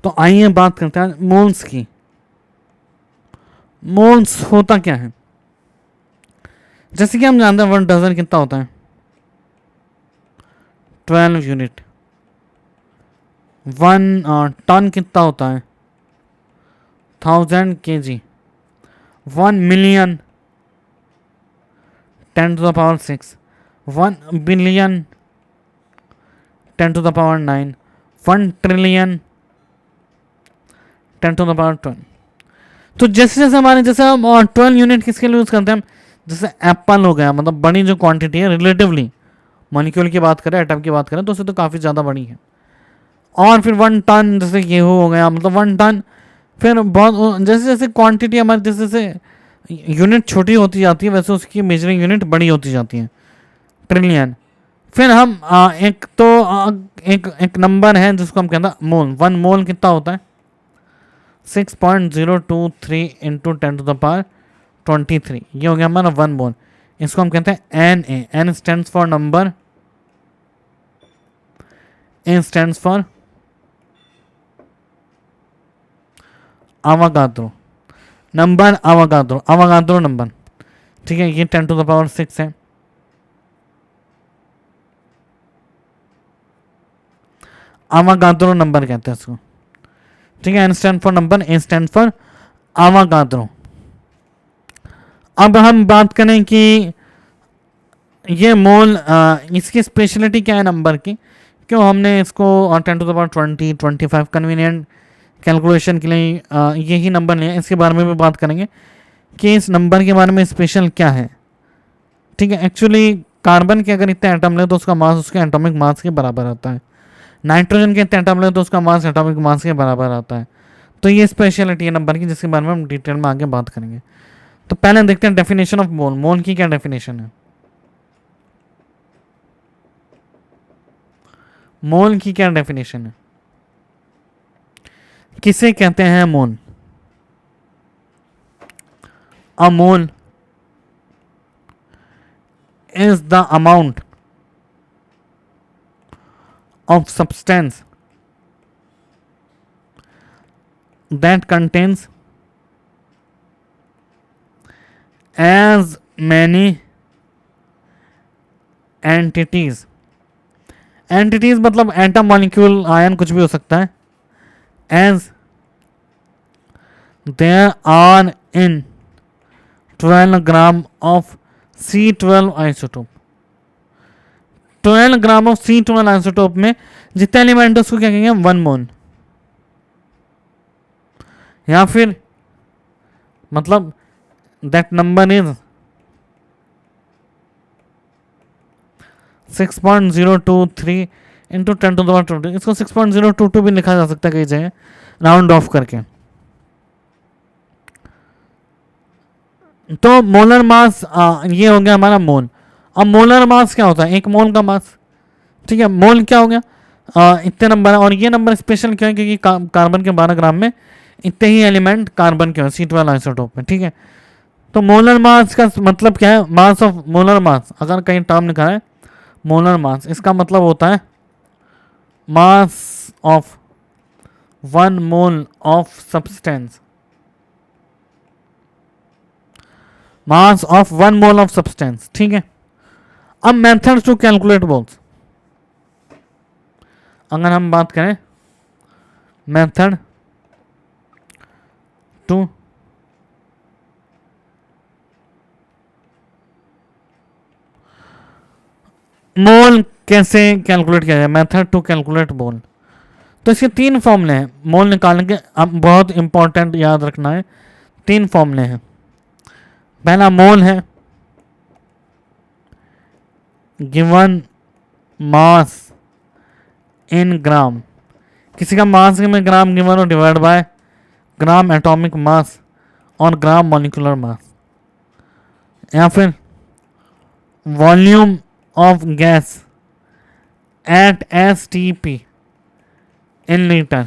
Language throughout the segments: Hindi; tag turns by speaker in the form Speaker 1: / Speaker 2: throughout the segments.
Speaker 1: तो आइए बात करते हैं मोल्स की। मोल्स होता क्या है? जैसे कि हम जानते हैं 1 डजन कितना होता है? 12 यूनिट। 1 टन कितना होता है? 1000 kg। 1 मिलियन 10⁶। 1 billion 10⁹ 1 trillion 10⁻²। तो जैसे जैसे हमारे जैसे हम 12 यूनिट किसके लिए यूज करते हैं? जैसे एप्पल हो गया, मतलब बड़ी जो क्वांटिटी है रिलेटिवली, मॉलिक्यूल की बात करें, एटम की बात करें तो उससे तो काफ़ी ज़्यादा बड़ी है। और फिर 1 टन जैसे गेहूँ हो गया, मतलब 1 टन। फिर बहुत जैसे जैसे क्वांटिटी हमारी जैसे जैसे यूनिट छोटी होती जाती है वैसे उसकी मेजरिंग यूनिट बड़ी होती जाती है, ट्रिलियन। फिर हम एक तो एक नंबर है जिसको हम कहते हैं मोल। 1 मोल कितना होता है? 6.023 इंटू 10⁻23। ये हो गया हमारा 1 मोल। इसको हम कहते हैं N A. N stands for number, A stands for Avogadro. Number Avogadro, Avogadro number. ठीक है, ये 10⁶ है। आवागाद्रो नंबर कहते हैं इसको। ठीक है, N stand for number, A stand for Avogadro. अब हम बात करें कि ये मोल, इसकी स्पेशलिटी क्या है नंबर की, क्यों हमने इसको 10⁻20 25 कन्वीनियंट कैलकुलेशन के लिए यही नंबर लिया, इसके बारे में भी बात करेंगे कि इस नंबर के बारे में स्पेशल क्या है। ठीक है, एक्चुअली कार्बन के अगर इतने एटम ले तो उसका मास उसके एटॉमिक मास के बराबर आता है। नाइट्रोजन के इतने एटम ले तो उसका मास एटॉमिक मास के बराबर आता है। तो ये स्पेशलिटी है नंबर की, जिसके बारे में हम डिटेल में आगे बात करेंगे। तो पहले देखते हैं डेफिनेशन ऑफ मोल। मोल की क्या डेफिनेशन है? मोल की क्या डेफिनेशन है? किसे कहते हैं मोल? अ मोल is the amount of substance that contains as many entities। Entities मतलब एटम, मॉलिक्यूल, आयन, कुछ भी हो सकता है। As there are in 12 gram of C12 isotope. 12 gram of C12 isotope में जितने एलिमेंट है उसको क्या कहेंगे? 1 मोल। या फिर मतलब दैट नंबर इज 6.023 इंटू 10⁻20। इसको 6.022 भी लिखा जा सकता है कई जगह राउंड ऑफ करके। तो मोलर मास ये हो गया हमारा मोल। अब मोलर मास क्या होता है? एक मोल का मास। ठीक है, मोल क्या हो गया? इतने नंबर है। और ये नंबर स्पेशल क्यों है? क्योंकि कार्बन के 12 ग्राम में इतने ही एलिमेंट कार्बन के C12 आइसोटोप में। ठीक है, तो मोलर मास का मतलब क्या है? मास ऑफ मोलर मास, अगर कहीं टर्म लिखा है मोलर मास, इसका मतलब होता है mass of 1 mole of substance. Mass of 1 mole of substance. ठीक है, अब मेथड्स टू कैलकुलेट मोल्स। अगर हम बात करें मेथड टू मोल कैसे कैलकुलेट किया जाए, मेथड टू कैलकुलेट मोल, तो इसके 3 फॉर्मूले हैं मोल निकालने के। अब बहुत इंपॉर्टेंट याद रखना है, 3 फॉर्मूले हैं। पहला मोल है गिवन मास इन ग्राम। किसी का मास में ग्राम गिवन हो, divide by gram atomic mass और ग्राम मॉलिक्यूलर मास। या फिर volume of gas at STP in litre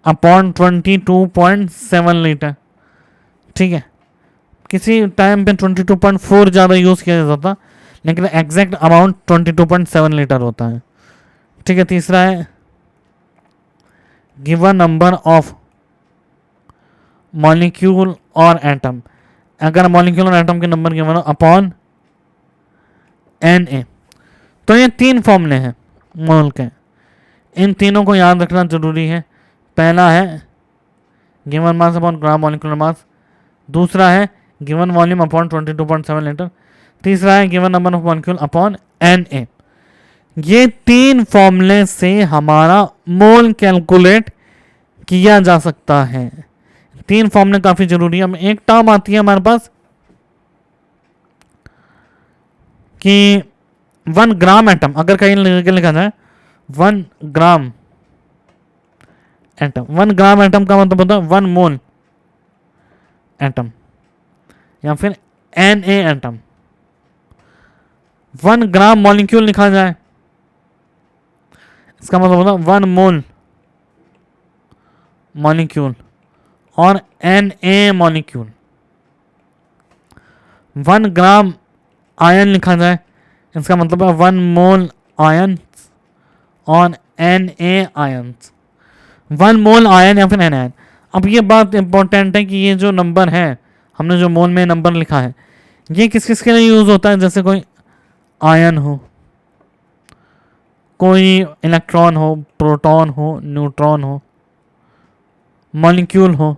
Speaker 1: upon 22.7 litre. ठीक है, किसी टाइम पे 22.4 ज़्यादा यूज़ किया जाता था, लेकिन एग्जैक्ट अमाउंट 22.7 लीटर होता है। ठीक है, तीसरा है गिवन नंबर ऑफ मॉलिक्यूल और एटम, अगर मॉलिक्यूल और एटम के नंबर गिवन हो अपॉन Na। तो ये 3 फॉर्मूले हैं मोल के, इन तीनों को याद रखना जरूरी है। पहला है given mass upon gram molecular mass, दूसरा है गिवन वॉल्यूम अपॉन 22.7 लीटर, तीसरा है given number of molecule upon Na। ये 3 फॉर्मूले से हमारा मोल कैलकुलेट किया जा सकता है। 3 फॉर्मूले काफी जरूरी है। एक टर्म आती है हमारे पास कि 1 ग्राम एटम, अगर कहीं लिखा जाए 1 ग्राम एटम, 1 ग्राम एटम का मतलब होता है 1 मोल एटम, या फिर Na एटम। 1 ग्राम मॉलिक्यूल लिखा जाए, इसका मतलब होता है 1 मोल मॉलिक्यूल, और Na मॉलिक्यूल। 1 ग्राम आयन लिखा जाए, इसका मतलब है 1 मोल आयन और Na आयन्स। 1 मोल आयन या फिर Na आयन। अब ये बात इंपॉर्टेंट है कि ये जो नंबर है, हमने जो मोल में नंबर लिखा है, ये किस किस के लिए यूज होता है। जैसे कोई आयन हो, कोई इलेक्ट्रॉन हो, प्रोटॉन हो, न्यूट्रॉन हो, मॉलिक्यूल हो,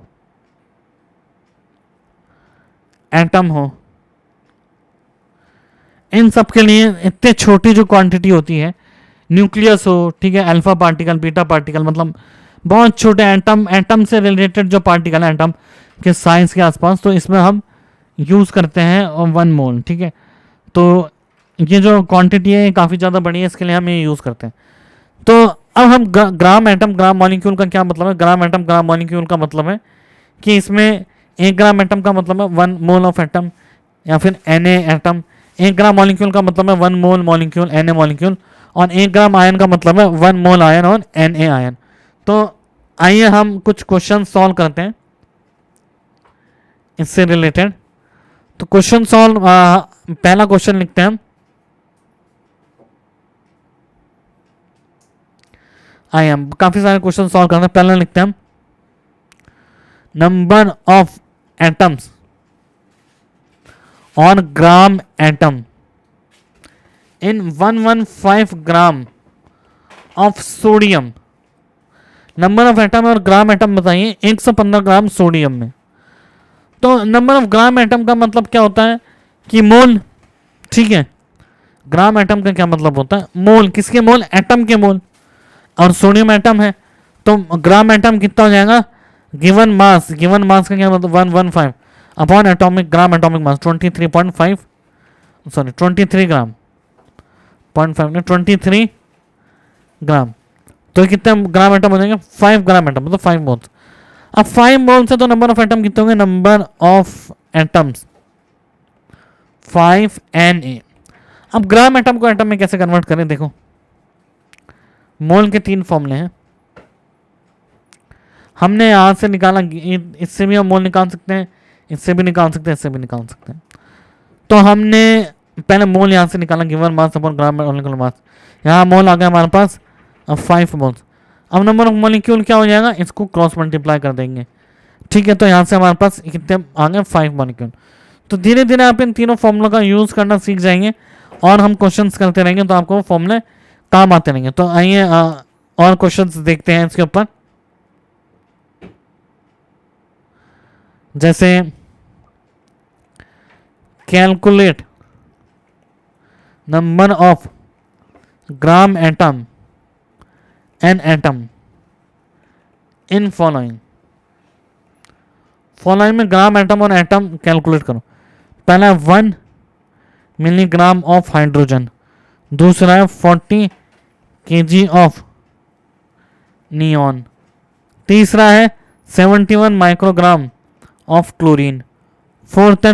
Speaker 1: एटम हो, इन सब के लिए इतने छोटी जो क्वांटिटी होती है, न्यूक्लियस हो, ठीक है, अल्फा पार्टिकल, बीटा पार्टिकल, मतलब बहुत छोटे एटम, एटम से रिलेटेड जो पार्टिकल है एटम के साइज के आसपास, तो इसमें हम यूज करते हैं 1 मोल, ठीक है। तो ये जो क्वांटिटी है काफ़ी ज़्यादा बड़ी है, इसके लिए हम ये यूज़ करते हैं। तो अब हम ग्राम एटम ग्राम मॉलिक्यूल का क्या मतलब है। ग्राम एटम ग्राम मॉलिक्यूल का मतलब है कि इसमें 1 ग्राम एटम का मतलब है 1 मोल ऑफ एटम, या फिर Na एटम। 1 ग्राम मॉलिक्यूल का मतलब है 1 मोल मॉलिक्यूल, Na मॉलिक्यूल, और 1 ग्राम आयन का मतलब है 1 मोल आयन और Na आयन। तो आइए हम कुछ क्वेश्चन सॉल्व करते हैं इससे रिलेटेड। तो क्वेश्चन सॉल्व, पहला क्वेश्चन लिखते हैं हम। आइए हम काफी सारे क्वेश्चन सॉल्व करते हैं। पहला लिखते हैं हम, number of atoms on gram atom in 115 gram of sodium. Number of atom और ग्राम एटम बताइए 115 ग्राम सोडियम में। तो नंबर ऑफ ग्राम एटम का मतलब क्या होता है कि मोल, ठीक है। ग्राम एटम का क्या मतलब होता है, मोल। किसके मोल, एटम के मोल, और सोडियम एटम है। तो ग्राम एटम कितना हो जाएगा, गिवन मास, गिवन मास का क्या मतलब 115 upon atomic, gram atomic mass 23.5, sorry 23 ग्राम, 0.5 नहीं 23 ग्राम। तो कितने ग्राम एटम हो जाएंगे, 5 ग्राम एटम, मतलब 5 मोल्स। अब 5 मोल से तो नंबर ऑफ एटम कितने होंगे, नंबर ऑफ एटम्स 5 Na। अब ग्राम एटम को एटम में कैसे कन्वर्ट करें, देखो मोल के 3 फॉर्मूले हैं। हमने यहां से निकाला, इससे भी हम मोल निकाल सकते हैं, इससे भी निकाल सकते हैं, इससे भी निकाल सकते हैं। तो हमने पहले मोल यहां से निकाला, given mass upon gram molecular mass. यहाँ मोल आ गया हमारे पास 5 मोल्स। अब नंबर ऑफ मॉलिक्यूल क्या हो जाएगा, इसको क्रॉस मल्टीप्लाई कर देंगे, ठीक है। तो यहाँ से हमारे पास कितने आ गए, 5 मॉलिक्यूल। तो धीरे धीरे आप इन तीनों फॉर्मूलों का यूज करना सीख जाएंगे और हम क्वेश्चंस करते रहेंगे, तो आपको फॉर्मूले काम आते रहेंगे। तो आइए और क्वेश्चंस देखते हैं इसके ऊपर। जैसे calculate number of gram atom an atom in following. Following में ग्राम एटम और एटम कैलकुलेट करो। पहला है 1 मिलीग्राम ऑफ हाइड्रोजन, दूसरा है 40 kg ऑफ नियॉन, तीसरा है 71 माइक्रोग्राम ऑफ क्लोरीन, फोर्थ है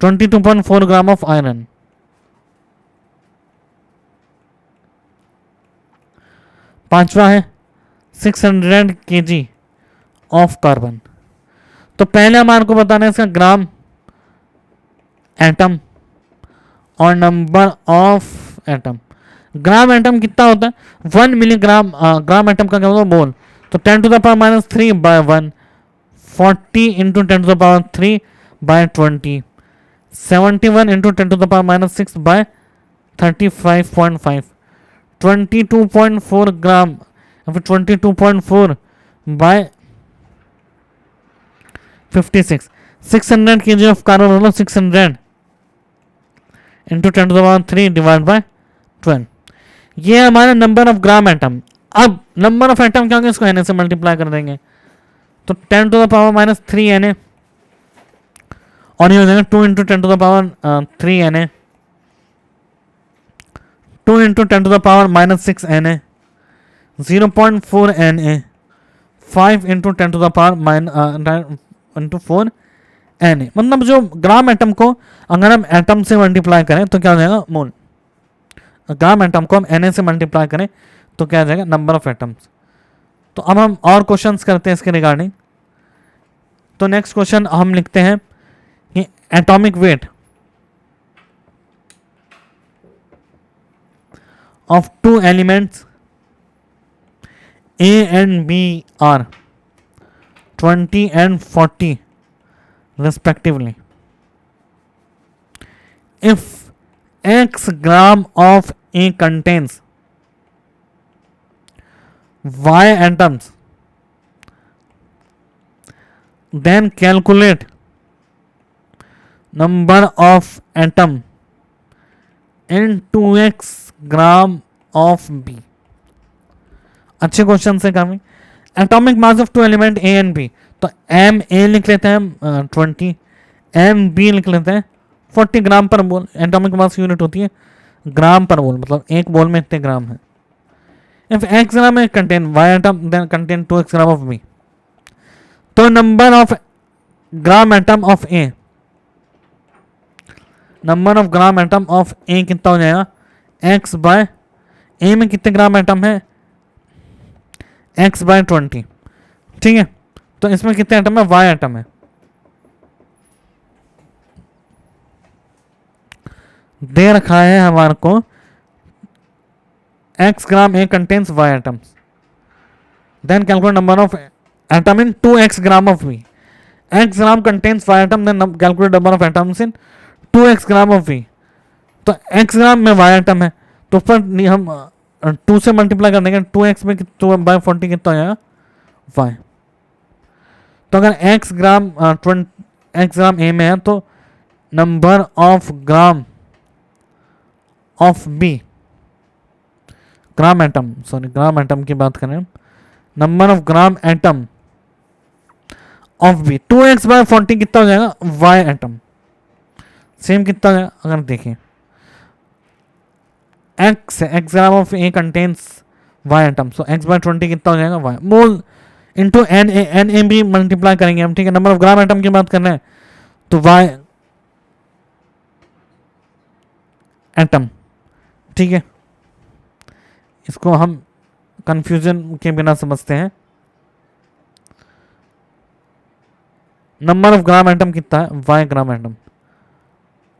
Speaker 1: 22.4 ग्राम ऑफ आयरन। पांचवा है 600 kg ऑफ कार्बन। तो पहले हमारे को बताना है इसका ग्राम एटम और number of atom. Gram atom कितना होता है? 1 मिलीग्राम ग्राम एटम का क्या होता है? मोल। तो 10⁻³ by 1, 40 into 10⁻³ by 20, 71 into 10⁻⁶ by 35.5, 22.4 gram या फिर 22.4 बाय 56, 600 kg ऑफ कार्बन, मतलब 600 इंटू 10⁻³ डिवाइड बाय 12। ये हमारा नंबर ऑफ ग्राम एटम। अब नंबर ऑफ एटम क्या होंगे, इसको Na से मल्टीप्लाई कर देंगे तो 10⁻³ Na, और ये हो जाएगा 2 into 10⁻³ Na, 2 into 10⁻⁻6 Na, 0.4 Na, 5 into 10⁻⁴ Na। मतलब जो ग्राम एटम को अगर हम एटम से मल्टीप्लाई करें तो क्या हो जाएगा? मोल। ग्राम एटम को हम Na से मल्टीप्लाई करें तो क्या आ जाएगा? Number of atoms. तो अब हम और क्वेश्चंस करते हैं इसके रिगार्डिंग। तो नेक्स्ट क्वेश्चन हम लिखते हैं कि atomic weight of 2 elements A and B are 20 and 40 respectively. If X gram of A contains Y atoms, then calculate number of atom in 2x gram of B. अच्छे क्वेश्चन से काफी। Atomic mass of 2 element A and B, तो एम ए लिख लेते हैं हम 20, एम बी लिख लेते हैं 40 ग्राम पर मोल। एटॉमिक मास की यूनिट होती है ग्राम पर मोल, मतलब एक मोल में इतने ग्राम है। If X gram contain Y atom then contain 2x gram of B, तो number of gram atom of A, number of gram atom of A कितना हो जाएगा? एक्स बाय ए में कितने ग्राम एटम है? x बाय 20, ठीक है। तो इसमें कितने एटम है? y एटम है। दे रखा है हमारे को x gram A contains y atoms, then calculate number of atom in 2x gram of B। x gram contains y atom, then calculate number of atoms in 2x gram of B। तो x ग्राम में y एटम है तो ऊपर हम 2 से मल्टीप्लाई कर देंगे, 2x में 2 बाय 40 कितना हो जाएगा? y। तो अगर x ग्राम A में है तो number of gram of B, gram atom, sorry gram atom की बात करें, number of gram atom of B 2x by 40 कितना हो जाएगा? y atom. सेम कितना हो जाएगा अगर देखें, x gram of A contains y atom, so x by 20 कितना हो जाएगा? y मोल इंटू Na भी मल्टीप्लाई करेंगे हम, ठीक है। नंबर ऑफ ग्राम एटम की बात कर रहे हैं तो y एटम, ठीक है। इसको हम कंफ्यूजन के बिना समझते हैं। नंबर ऑफ ग्राम एटम कितना है? y gram atom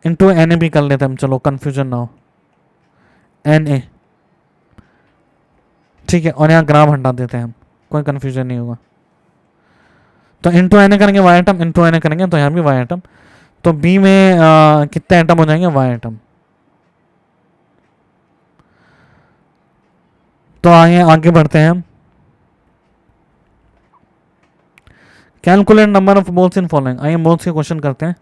Speaker 1: into Na भी कर लेते हैं हम, चलो कंफ्यूजन ना हो, Na, ठीक है। और यहाँ ग्राम हटा देते हैं हम, कोई कंफ्यूजन नहीं होगा। तो इंटू Na करेंगे y एटम, इंटू Na करेंगे तो यहाँ भी y एटम। तो B में कितने एटम हो जाएंगे? y atom. तो आगे बढ़ते हैं हम। Calculate number of moles in following. आइए मोल्स के क्वेश्चन करते हैं।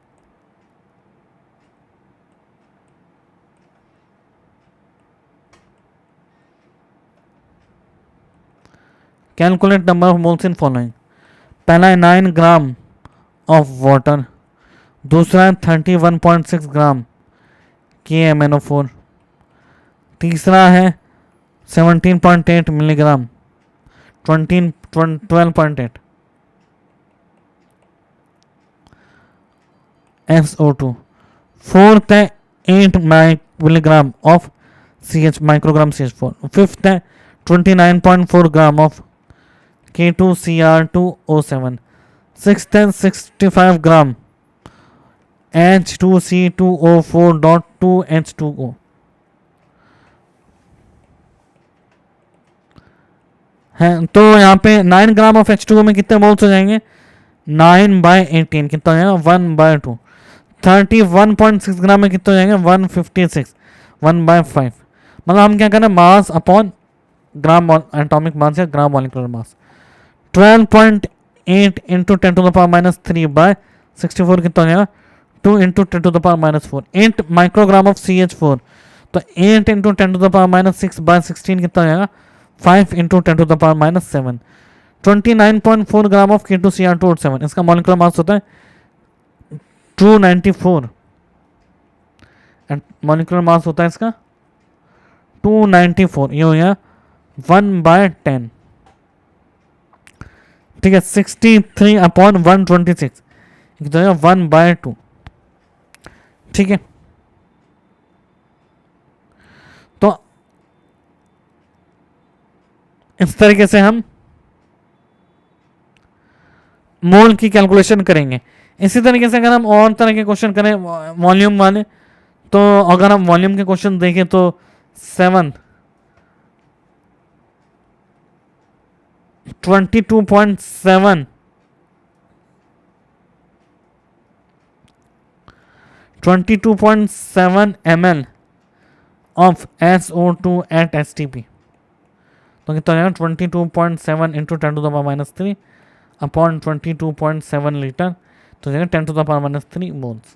Speaker 1: Calculate number of moles in following. पहला है 9 ग्राम ऑफ वाटर, दूसरा है 31.6 ग्राम KMnO4, तीसरा है 17.8 मिलीग्राम 12.8 SO2, फोर्थ है 8 milligram of microgram CH4, fifth है 29.4 ग्राम ऑफ K2Cr2O7, सिक्स्थ है 65 ग्राम H2C2O4.2H2O, है। तो यहाँ पे 9 ग्राम ऑफ H2O में कितने मोल्स हो जाएंगे, 9/18 कितना हो जाएगा 1/2। 31.6 ग्राम में कितना हो जाएंगे 156, 1/5। मतलब हम क्या करें, mass upon gram atomic mass या ग्राम मॉलिक्यूलर मास। 12.8 इंटू 10⁻³ कितना हो जाएगा 2 इंटू 10⁻⁴। 8 माइक्रोग्राम ऑफ CH4, तो 8 इंटू 10⁻⁶/16 कितना हो जाएगा 5 इंटू 10⁻⁷। 29.4 ग्राम ऑफ K2Cr2O7, इसका मॉलिक्यूलर मास होता है 294, एंड मॉलिक्यूलर मास होता है इसका 294, ये हो गया 1/10। ठीक है, 63/126 कितना हो गया 1/2। ठीक है, तो इस तरीके से हम मोल की कैलकुलेशन करेंगे। इसी तरीके से अगर हम और तरह के क्वेश्चन करें वॉल्यूम वाले, तो अगर हम वॉल्यूम के क्वेश्चन देखें तो 7 22.7 ml of SO2 at STP, तो कितना हो जाएगा 22.7 इंटू 10⁻³ अपॉन 22.7 लीटर, तो हो जाएगा 10⁻³ मोल्स।